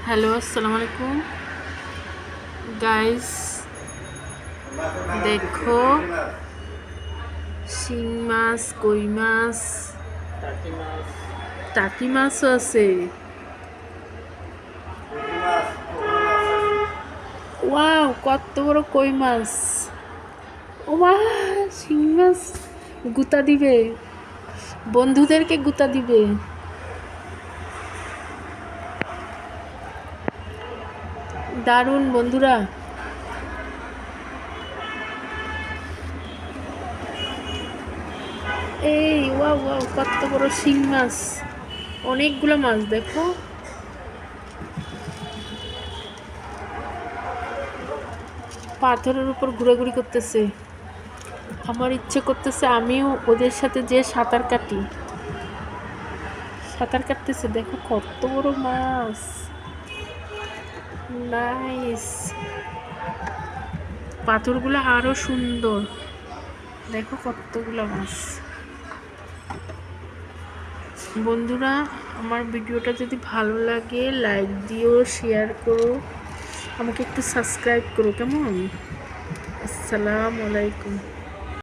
Hello, আসসালামু আলাইকুম guys. দেখো, শিং মাছ, কই মাছ, টাকি মাছও আছে। ওয়াও, কত বড় কই মাছ! ও মা, শিং মাছ গুতা দিবে, বন্ধুদেরকে গুতা দিবে। দারুণ বন্ধুরা। এই ওয়াও ওয়াও, কত বড় শিং মাছ! অনেকগুলো মাছ দেখো। পাথরের উপর ঘোরাঘুরি করতেছে। আমার ইচ্ছে করতেছে আমিও ওদের সাথে যে সাঁতার কাটি। সাঁতার কাটতেছে, দেখো কত বড় মাছ। নাইস। পাথরগুলো আরো সুন্দর, দেখো কতগুলো মাছ। বন্ধুরা, আমার ভিডিওটা যদি ভালো লাগে লাইক দিও, শেয়ার করো, আমাকে একটু সাবস্ক্রাইব করো, কেমন? আসসালামু আলাইকুম।